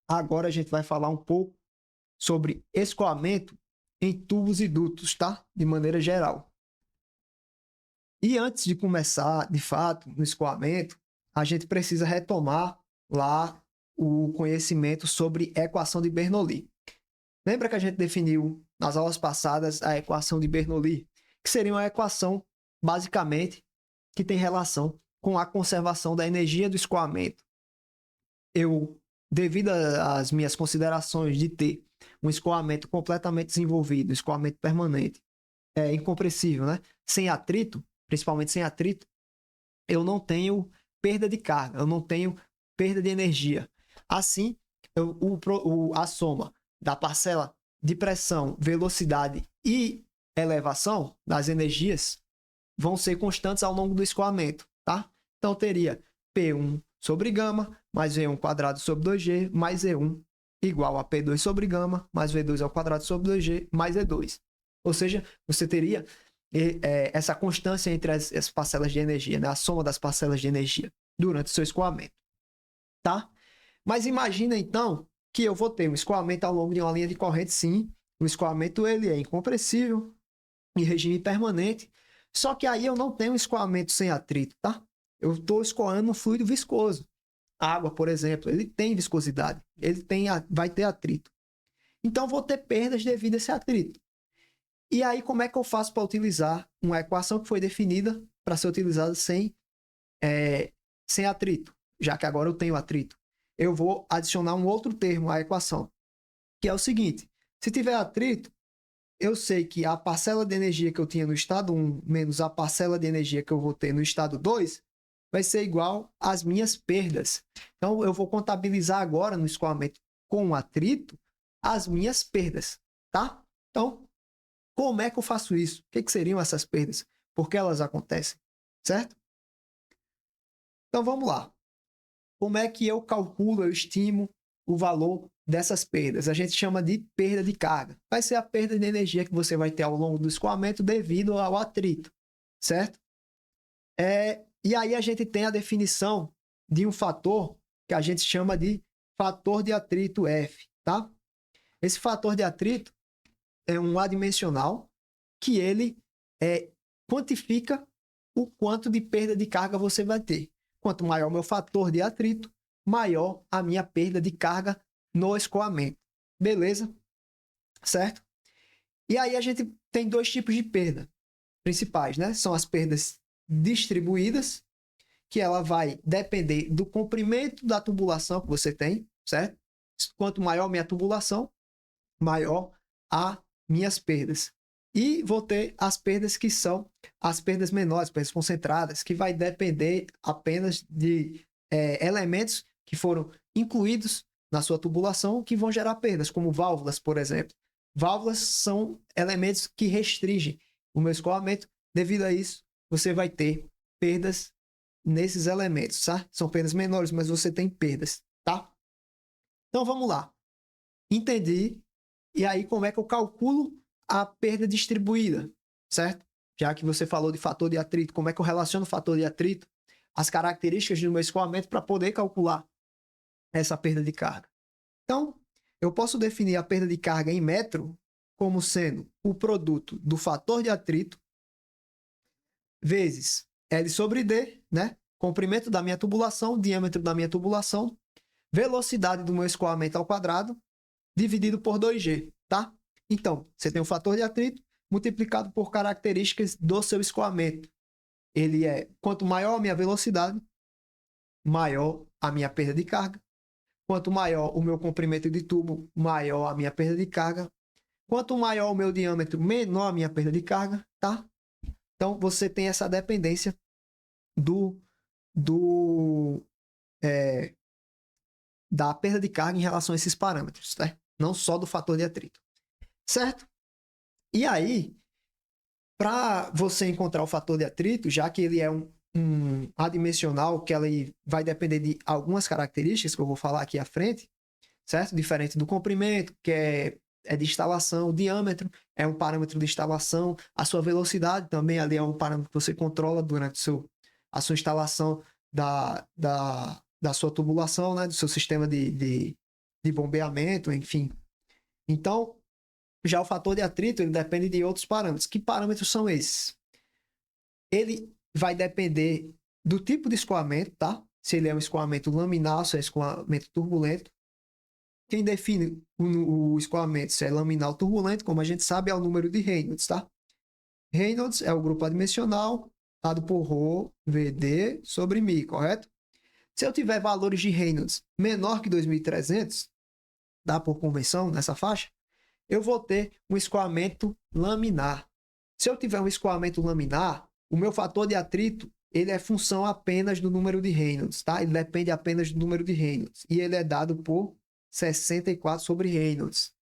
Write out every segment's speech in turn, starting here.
Agora a gente vai falar um pouco sobre escoamento em tubos e dutos, tá? De maneira geral. E antes de começar, de fato, no escoamento, a gente precisa retomar lá o conhecimento sobre equação de Bernoulli. Lembra que a gente definiu nas aulas passadas a equação de Bernoulli, que seria uma equação, basicamente, que tem relação com a conservação da energia do escoamento. Eu, devido às minhas considerações de ter um escoamento completamente desenvolvido, escoamento permanente, incompressível, né? Sem atrito, principalmente sem atrito, eu não tenho perda de carga, eu não tenho perda de energia. Assim, a soma da parcela de pressão, velocidade e elevação das energias vão ser constantes ao longo do escoamento, tá? Então, teria P1 sobre gama mais V1 quadrado sobre 2G mais E1 igual a P2 sobre gama mais V2 ao quadrado sobre 2G mais E2. Ou seja, você teria essa constância entre as parcelas de energia, né? A soma das parcelas de energia durante o seu escoamento, tá? Mas imagina então que eu vou ter um escoamento ao longo de uma linha de corrente, sim. O escoamento ele é incompressível, em regime permanente, só que aí eu não tenho escoamento sem atrito, tá? Eu estou escoando um fluido viscoso. A água, por exemplo, ele tem viscosidade, vai ter atrito. Então, vou ter perdas devido a esse atrito. E aí, como é que eu faço para utilizar uma equação que foi definida para ser utilizada sem atrito? Já que agora eu tenho atrito. Eu vou adicionar um outro termo à equação, que é o seguinte: se tiver atrito, eu sei que a parcela de energia que eu tinha no estado 1 menos a parcela de energia que eu vou ter no estado 2 vai ser igual às minhas perdas. Então, eu vou contabilizar agora no escoamento com atrito as minhas perdas, tá? Então, como é que eu faço isso? O que seriam essas perdas? Por que elas acontecem? Certo? Então, vamos lá. Como é que eu calculo, eu estimo o valor dessas perdas? A gente chama de perda de carga. Vai ser a perda de energia que você vai ter ao longo do escoamento devido ao atrito, certo? E aí a gente tem a definição de um fator que a gente chama de fator de atrito F, tá? Esse fator de atrito é um adimensional que ele quantifica o quanto de perda de carga você vai ter. Quanto maior o meu fator de atrito, maior a minha perda de carga no escoamento. Beleza? Certo? E aí a gente tem dois tipos de perda principais, né? São as perdas distribuídas, que ela vai depender do comprimento da tubulação que você tem, certo? Quanto maior a minha tubulação, maior as minhas perdas. E vou ter as perdas que são as perdas menores, perdas concentradas, que vai depender apenas de elementos que foram incluídos na sua tubulação que vão gerar perdas, como válvulas, por exemplo. Válvulas são elementos que restringem o meu escoamento. Devido a isso, você vai ter perdas nesses elementos, tá? São perdas menores, mas você tem perdas, tá? Então vamos lá. Entendi. E aí, como é que eu calculo a perda distribuída, certo? Já que você falou de fator de atrito, como é que eu relaciono o fator de atrito às características do meu escoamento para poder calcular essa perda de carga? Então, eu posso definir a perda de carga em metro como sendo o produto do fator de atrito vezes L sobre D, né? Comprimento da minha tubulação, diâmetro da minha tubulação, velocidade do meu escoamento ao quadrado, dividido por 2G, tá? Então, você tem o fator de atrito multiplicado por características do seu escoamento. Ele quanto maior a minha velocidade, maior a minha perda de carga. Quanto maior o meu comprimento de tubo, maior a minha perda de carga. Quanto maior o meu diâmetro, menor a minha perda de carga, tá? Então, você tem essa dependência da perda de carga em relação a esses parâmetros, tá? Não só do fator de atrito, certo? E aí, para você encontrar o fator de atrito, já que ele é um adimensional, que ele vai depender de algumas características que eu vou falar aqui à frente, certo? Diferente do comprimento, que é de instalação, o diâmetro é um parâmetro de instalação, a sua velocidade também ali é um parâmetro que você controla durante a sua instalação da sua tubulação, né? Do seu sistema de de bombeamento, enfim. Então, já o fator de atrito, ele depende de outros parâmetros. Que parâmetros são esses? Ele vai depender do tipo de escoamento, tá? Se ele é um escoamento laminar, se é um escoamento turbulento. Quem define o escoamento, se é laminar ou turbulento, como a gente sabe, é o número de Reynolds, tá? Reynolds é o grupo adimensional dado por ρ, VD sobre μ, correto? Se eu tiver valores de Reynolds menor que 2.300, dá por convenção nessa faixa, eu vou ter um escoamento laminar. Se eu tiver um escoamento laminar, o meu fator de atrito ele é função apenas do número de Reynolds, tá? Ele depende apenas do número de Reynolds. E ele é dado por 64 sobre Reynolds.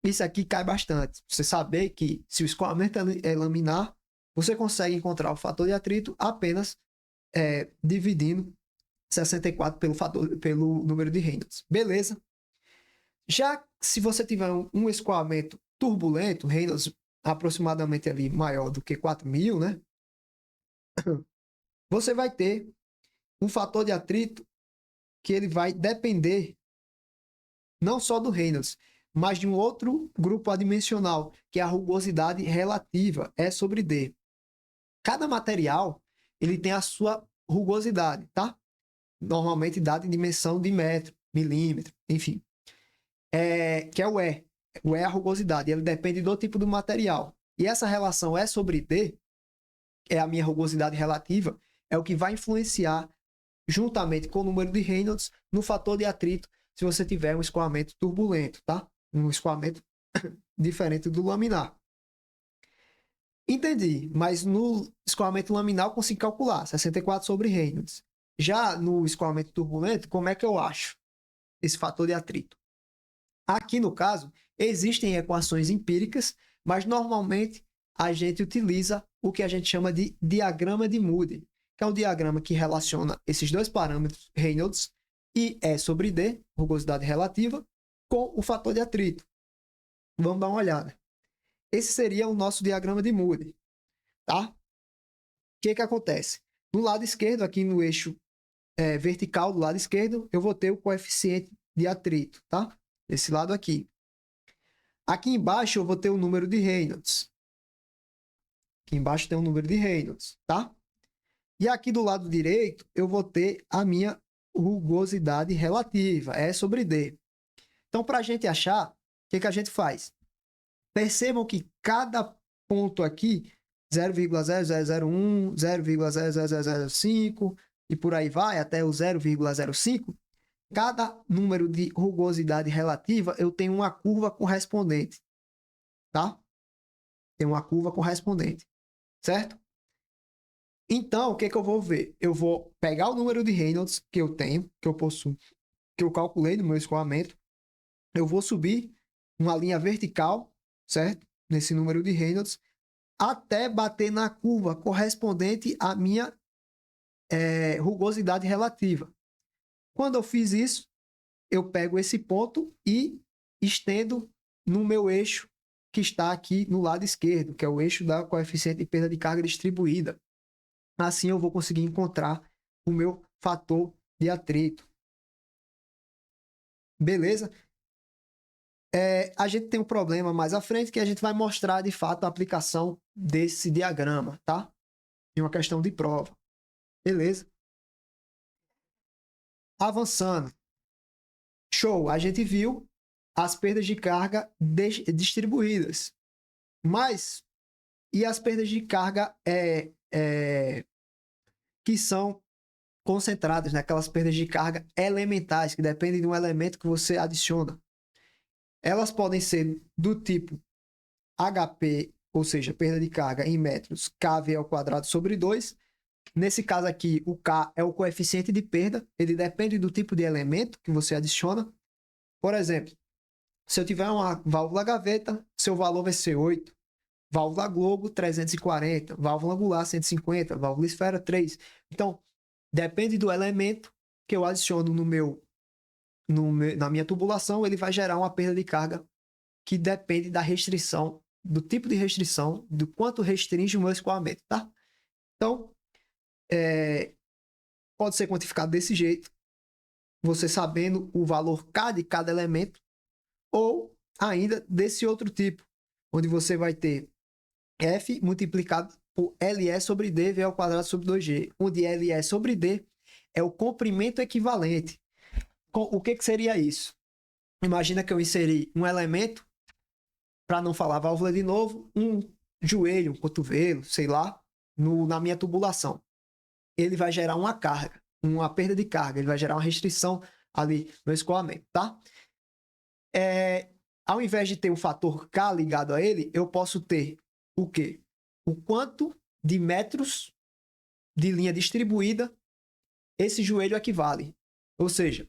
Isso aqui cai bastante. Você saber que se o escoamento é laminar, você consegue encontrar o fator de atrito apenas dividindo 64 pelo número de Reynolds. Beleza? Já se você tiver um escoamento turbulento, Reynolds aproximadamente ali maior do que 4.000, né? Você vai ter um fator de atrito que ele vai depender não só do Reynolds, mas de um outro grupo adimensional, que é a rugosidade relativa, E sobre D. Cada material ele tem a sua rugosidade, tá? Normalmente dada em dimensão de metro, milímetro, enfim. Que é o E. O E é a rugosidade, ele depende do tipo do material. E essa relação E sobre D, é a minha rugosidade relativa, é o que vai influenciar, juntamente com o número de Reynolds, no fator de atrito, se você tiver um escoamento turbulento, tá? Um escoamento diferente do laminar. Entendi, mas no escoamento laminar eu consigo calcular 64 sobre Reynolds. Já no escoamento turbulento, como é que eu acho esse fator de atrito? Aqui no caso, existem equações empíricas, mas normalmente a gente utiliza o que a gente chama de diagrama de Moody, que é um diagrama que relaciona esses dois parâmetros, Reynolds e E sobre D, rugosidade relativa, com o fator de atrito. Vamos dar uma olhada. Esse seria o nosso diagrama de Moody, tá? O que acontece? No lado esquerdo, aqui no eixo vertical do lado esquerdo, eu vou ter o coeficiente de atrito, tá? Esse lado aqui. Aqui embaixo eu vou ter o número de Reynolds. Aqui embaixo tem o número de Reynolds, tá? E aqui do lado direito eu vou ter a minha rugosidade relativa, E sobre D. Então, para a gente achar, o que a gente faz? Percebam que cada ponto aqui, 0,0001, 0,00005 e por aí vai, até o 0,05, cada número de rugosidade relativa, eu tenho uma curva correspondente, tá? Tem uma curva correspondente, certo? Então, o que eu vou ver? Eu vou pegar o número de Reynolds que eu tenho, que eu possuo, que eu calculei no meu escoamento, eu vou subir uma linha vertical, certo? Nesse número de Reynolds, até bater na curva correspondente à minha rugosidade relativa. Quando eu fiz isso, eu pego esse ponto e estendo no meu eixo que está aqui no lado esquerdo, que é o eixo da coeficiente de perda de carga distribuída. Assim eu vou conseguir encontrar o meu fator de atrito. Beleza? A gente tem um problema mais à frente que a gente vai mostrar de fato a aplicação desse diagrama, tá? Em uma questão de prova. Beleza? Avançando. Show, a gente viu as perdas de carga distribuídas. Mas, e as perdas de carga que são concentradas, né? Aquelas perdas de carga elementais, que dependem de um elemento que você adiciona. Elas podem ser do tipo HP, ou seja, perda de carga em metros, kV ao quadrado sobre 2. Nesse caso aqui, o K é o coeficiente de perda, ele depende do tipo de elemento que você adiciona. Por exemplo, se eu tiver uma válvula gaveta, seu valor vai ser 8. Válvula globo, 340. Válvula angular, 150. Válvula esfera, 3. Então, depende do elemento que eu adiciono na minha tubulação, ele vai gerar uma perda de carga que depende da restrição, do tipo de restrição, do quanto restringe o meu escoamento, tá? Então, pode ser quantificado desse jeito. você sabendo o valor K de cada elemento, ou ainda desse outro tipo, onde você vai ter F multiplicado por LE sobre D, V ao quadrado sobre 2G, onde LE sobre D é o comprimento equivalente. O que seria isso? Imagina que eu inseri um elemento, para não falar válvula de novo, um joelho, um cotovelo, sei lá, na minha tubulação. Ele vai gerar uma carga, uma perda de carga, ele vai gerar uma restrição ali no escoamento, tá? Ao invés de ter o fator K ligado a ele, eu posso ter o quê? O quanto de metros de linha distribuída esse joelho equivale. Ou seja,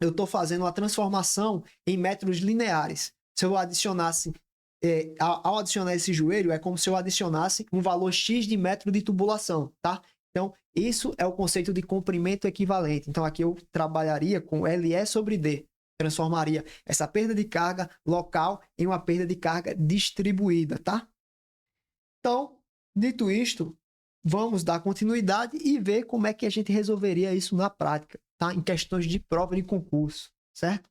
eu estou fazendo uma transformação em metros lineares. Se eu adicionasse, ao adicionar esse joelho, é como se eu adicionasse um valor X de metro de tubulação, tá? Então, isso é o conceito de comprimento equivalente. Então, aqui eu trabalharia com LE sobre D. Transformaria essa perda de carga local em uma perda de carga distribuída, tá? Então, dito isto, vamos dar continuidade e ver como é que a gente resolveria isso na prática, tá? Em questões de prova de concurso, certo?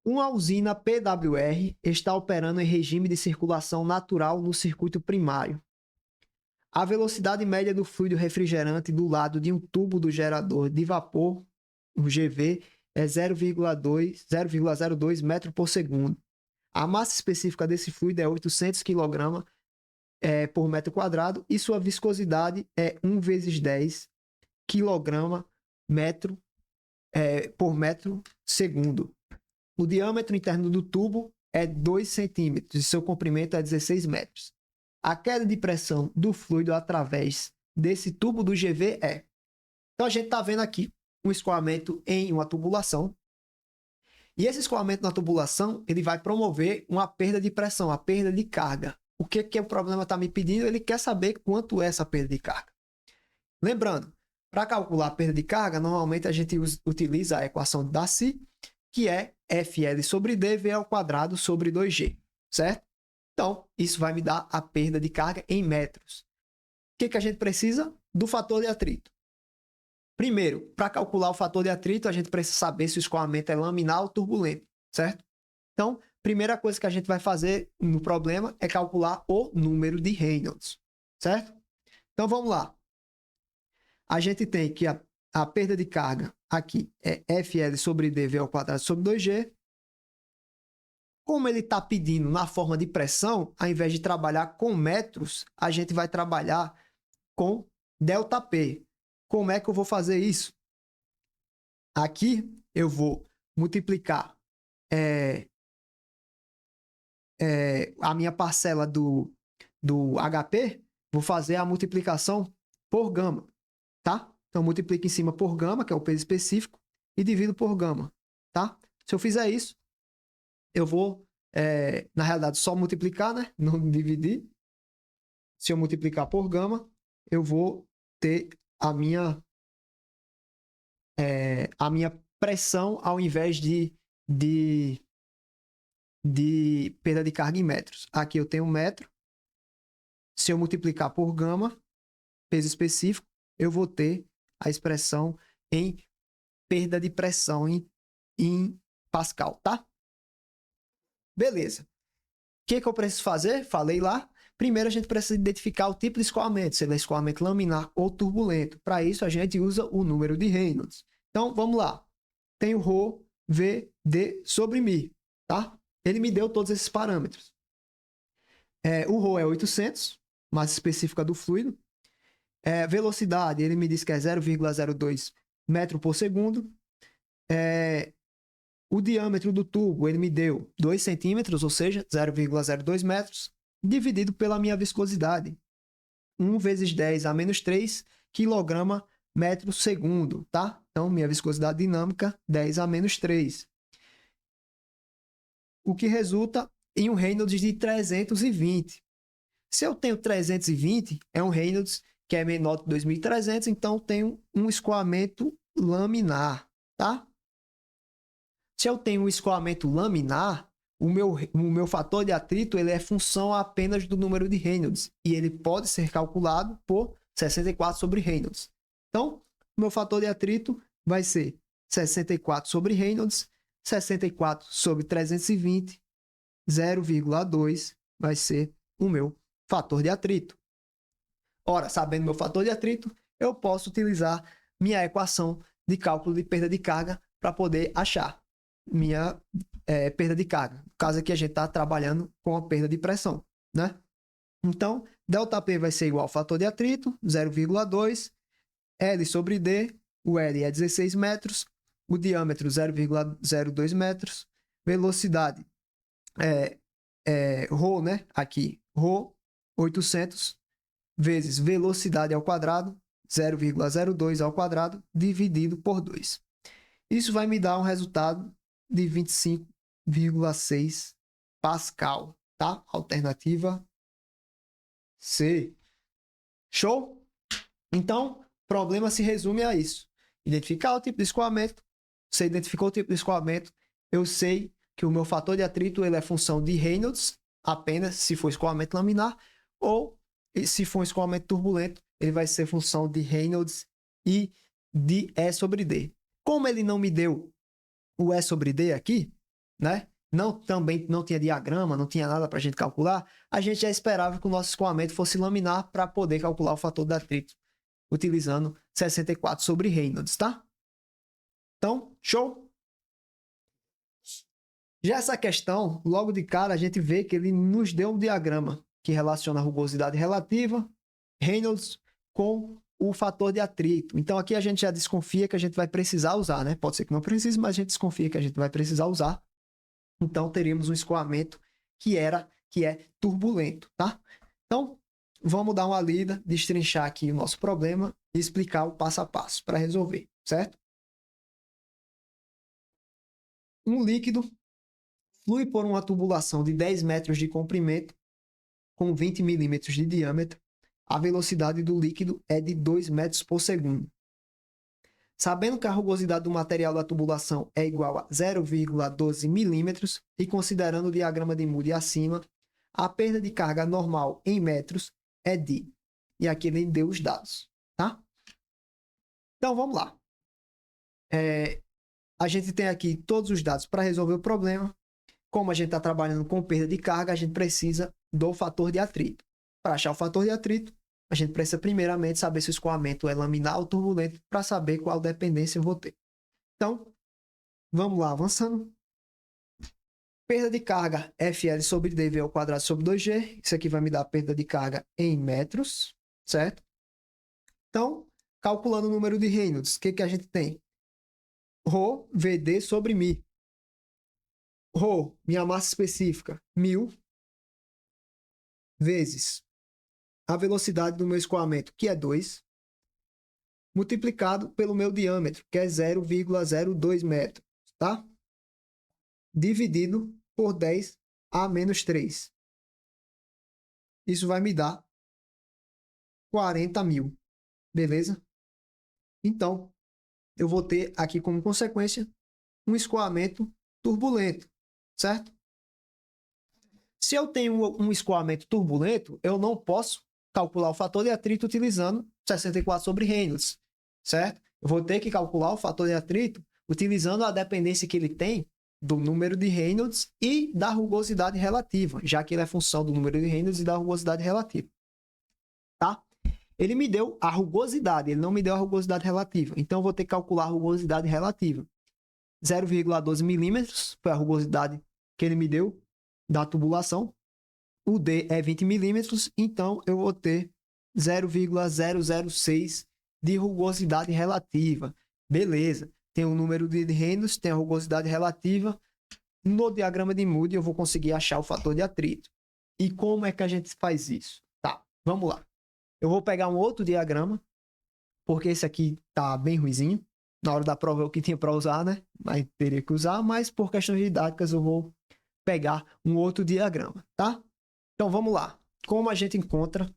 Uma usina PWR está operando em regime de circulação natural no circuito primário. A velocidade média do fluido refrigerante do lado de um tubo do gerador de vapor, o GV, é 0,02 metro por segundo. A massa específica desse fluido é 800 kg por metro quadrado e sua viscosidade é 1 vezes 10 kg por metro segundo. O diâmetro interno do tubo é 2 centímetros e seu comprimento é 16 metros. A queda de pressão do fluido através desse tubo do GV é... Então, a gente está vendo aqui um escoamento em uma tubulação. E esse escoamento na tubulação, ele vai promover uma perda de pressão, a perda de carga. O que o problema está me pedindo? Ele quer saber quanto é essa perda de carga. Lembrando, para calcular a perda de carga, normalmente a gente utiliza a equação de Darcy, que é FL sobre D, V ao quadrado sobre 2G, certo? Então, isso vai me dar a perda de carga em metros. O que a gente precisa? Do fator de atrito. Primeiro, para calcular o fator de atrito, a gente precisa saber se o escoamento é laminar ou turbulento, certo? Então, primeira coisa que a gente vai fazer no problema é calcular o número de Reynolds, certo? Então, vamos lá. A gente tem que a perda de carga aqui é FL sobre DV ao quadrado sobre 2G. Como ele está pedindo na forma de pressão, ao invés de trabalhar com metros, a gente vai trabalhar com ΔP. Como é que eu vou fazer isso? Aqui eu vou multiplicar a minha parcela do HP, vou fazer a multiplicação por gama, tá? Então, multiplico em cima por gama, que é o peso específico, e divido por gama, tá? Se eu fizer isso, eu vou, na realidade, só multiplicar, né? Não dividir. Se eu multiplicar por gama, eu vou ter a minha pressão ao invés de perda de carga em metros. Aqui eu tenho um metro. Se eu multiplicar por gama, peso específico, eu vou ter a expressão em perda de pressão em Pascal, tá? Beleza. O que eu preciso fazer? Falei lá. Primeiro, a gente precisa identificar o tipo de escoamento, se ele é escoamento laminar ou turbulento. Para isso, a gente usa o número de Reynolds. Então, vamos lá. Tenho ρ, V, D sobre μ, tá? Ele me deu todos esses parâmetros. O ρ é 800, massa específica do fluido. Velocidade, ele me diz que é 0,02 metro por segundo. O diâmetro do tubo, ele me deu 2 centímetros, ou seja, 0,02 metros, dividido pela minha viscosidade. 1 vezes 10 a menos 3 kg metro segundo, tá? Então, minha viscosidade dinâmica, 10 a menos 3. O que resulta em um Reynolds de 320. Se eu tenho 320, é um Reynolds que é menor de 2.300, então tenho um escoamento laminar, tá? Se eu tenho um escoamento laminar, o meu fator de atrito ele é função apenas do número de Reynolds e ele pode ser calculado por 64 sobre Reynolds. Então, Meu fator de atrito vai ser 64 sobre Reynolds, 64 sobre 320, 0,2 vai ser o meu fator de atrito. Ora, sabendo meu fator de atrito, eu posso utilizar minha equação de cálculo de perda de carga para poder achar minha perda de carga. No caso aqui, a gente está trabalhando com a perda de pressão, né? Então, ΔP vai ser igual ao fator de atrito, 0,2, L sobre D, o L é 16 metros, o diâmetro 0,02 metros, velocidade ρ, né? Aqui, ρ, 800 vezes velocidade ao quadrado, 0,02 ao quadrado, dividido por 2. Isso vai me dar um resultado de 25,6 Pascal, tá? Alternativa C. Show? Então, o problema se resume a isso. Identificar o tipo de escoamento. Você identificou o tipo de escoamento, eu sei que o meu fator de atrito ele é função de Reynolds, apenas se for escoamento laminar, ou se for um escoamento turbulento, ele vai ser função de Reynolds e de E sobre D. Como ele não me deu o E sobre D aqui, né? Também não tinha diagrama, não tinha nada para a gente calcular, a gente já esperava que o nosso escoamento fosse laminar para poder calcular o fator de atrito, utilizando 64 sobre Reynolds, tá? Então, show? Já essa questão, logo de cara, a gente vê que ele nos deu um diagrama que relaciona a rugosidade relativa, Reynolds, com o fator de atrito. Então, aqui a gente já desconfia que a gente vai precisar usar, né? Pode ser que não precise, mas a gente desconfia que a gente vai precisar usar. Então, teríamos um escoamento que é turbulento, tá? Então, vamos dar uma lida, destrinchar aqui o nosso problema e explicar o passo a passo para resolver, certo? Um líquido flui por uma tubulação de 10 metros de comprimento com 20 milímetros de diâmetro. A velocidade do líquido é de 2 metros por segundo. Sabendo que a rugosidade do material da tubulação é igual a 0,12 milímetros e considerando o diagrama de Moody acima, a perda de carga normal em metros é de... E aqui ele deu os dados, tá? Então, vamos lá. A gente tem aqui todos os dados para resolver o problema. Como a gente está trabalhando com perda de carga, a gente precisa do fator de atrito. Para achar o fator de atrito, a gente precisa primeiramente saber se o escoamento é laminar ou turbulento para saber qual dependência eu vou ter. Então, vamos lá, avançando. Perda de carga FL sobre dV ao quadrado sobre 2G. Isso aqui vai me dar a perda de carga em metros, certo? Então, calculando o número de Reynolds, o que a gente tem? Rho VD sobre Mi. Rho, minha massa específica, 1000, vezes a velocidade do meu escoamento, que é 2, multiplicado pelo meu diâmetro, que é 0,02 metros, tá? Dividido por 10 a menos 3. Isso vai me dar 40 mil, beleza? Então, eu vou ter aqui como consequência um escoamento turbulento, certo? Se eu tenho um escoamento turbulento, eu não posso calcular o fator de atrito utilizando 64 sobre Reynolds, certo? Eu vou ter que calcular o fator de atrito utilizando a dependência que ele tem do número de Reynolds e da rugosidade relativa, já que ele é função do número de Reynolds e da rugosidade relativa, tá? Ele me deu a rugosidade, ele não me deu a rugosidade relativa, então eu vou ter que calcular a rugosidade relativa. 0,12 milímetros foi a rugosidade que ele me deu da tubulação. O D é 20 milímetros, então eu vou ter 0,006 de rugosidade relativa. Beleza, tem o número de Reynolds, tem a rugosidade relativa. No diagrama de Moody eu vou conseguir achar o fator de atrito. E como é que a gente faz isso? Tá, vamos lá. Eu vou pegar um outro diagrama, porque esse aqui tá bem ruizinho. Na hora da prova é o que tinha para usar, né? Mas teria que usar, mas por questões didáticas eu vou pegar um outro diagrama, tá? Então vamos lá. Como a gente encontra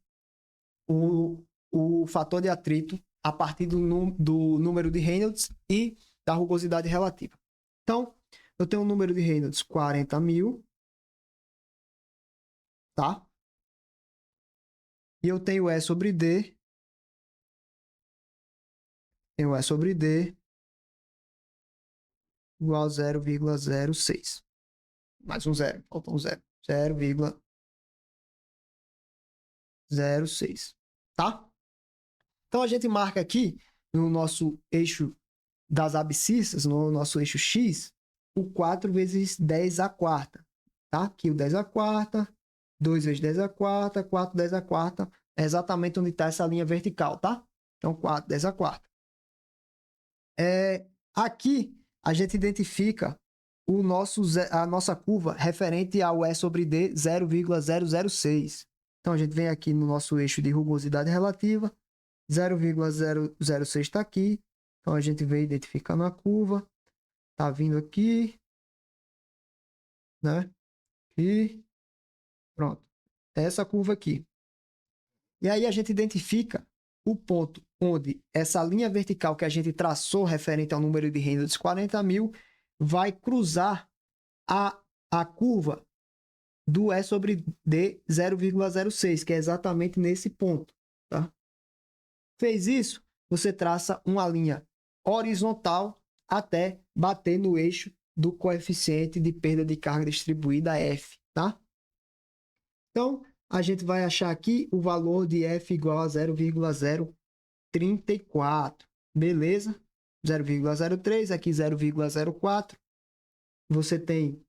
o fator de atrito a partir do número de Reynolds e da rugosidade relativa? Então, eu tenho um número de Reynolds 40 mil, tá? E eu tenho E sobre D Tenho E sobre D igual a 0,06. Mais um zero, falta um zero. 0,06, tá? Então a gente marca aqui no nosso eixo das abscissas, no nosso eixo X, o 4 vezes 10 à quarta, tá? Aqui o 10 à quarta, 2 vezes 10 à quarta, 4 10 à quarta, é exatamente onde está essa linha vertical, tá? Então 4 10 à quarta. Aqui a gente identifica a nossa curva referente ao E sobre D 0,006. Então a gente vem aqui no nosso eixo de rugosidade relativa, 0,006 está aqui. Então a gente vem identificando a curva, tá vindo aqui, né? E pronto, é essa curva aqui. E aí a gente identifica o ponto onde essa linha vertical que a gente traçou referente ao número de Reynolds 40.000 vai cruzar a curva do E sobre D 0,06, que é exatamente nesse ponto, tá? Fez isso, você traça uma linha horizontal até bater no eixo do coeficiente de perda de carga distribuída F, tá? Então, a gente vai achar aqui o valor de F igual a 0,034, beleza? 0,03, aqui 0,04. Você tem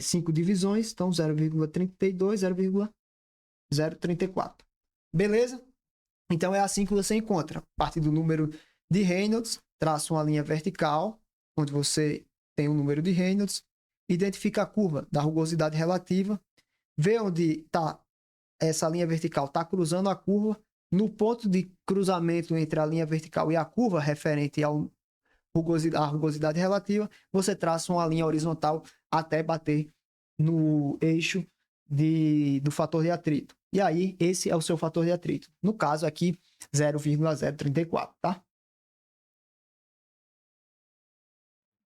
5 divisões, então 0,32, 0,034. Beleza? Então é assim que você encontra. A partir do número de Reynolds, traça uma linha vertical, onde você tem o número de Reynolds, identifica a curva da rugosidade relativa, vê onde está essa linha vertical, está cruzando a curva, no ponto de cruzamento entre a linha vertical e a curva referente à rugosidade relativa, você traça uma linha horizontal até bater no eixo do fator de atrito. E aí, esse é o seu fator de atrito. No caso aqui, 0,034, tá?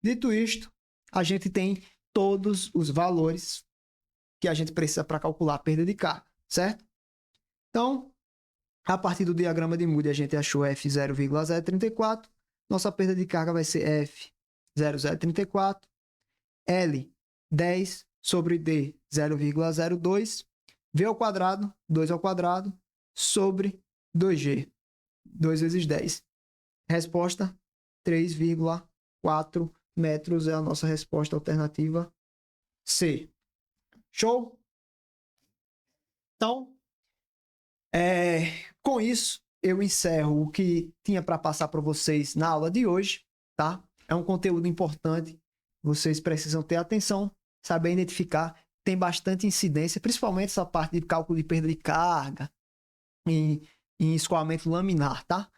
Dito isto, a gente tem todos os valores que a gente precisa para calcular a perda de carga, certo? Então, a partir do diagrama de Moody, a gente achou F 0,034. Nossa perda de carga vai ser F 0,034. L 10 sobre D 0,02. V ao quadrado, 2 ao quadrado, sobre 2G. 2 vezes 10. Resposta 3,4 metros é a nossa resposta alternativa C. Show? Então, com isso, eu encerro o que tinha para passar para vocês na aula de hoje, tá? É um conteúdo importante, vocês precisam ter atenção, saber identificar, tem bastante incidência, principalmente essa parte de cálculo de perda de carga em escoamento laminar, tá?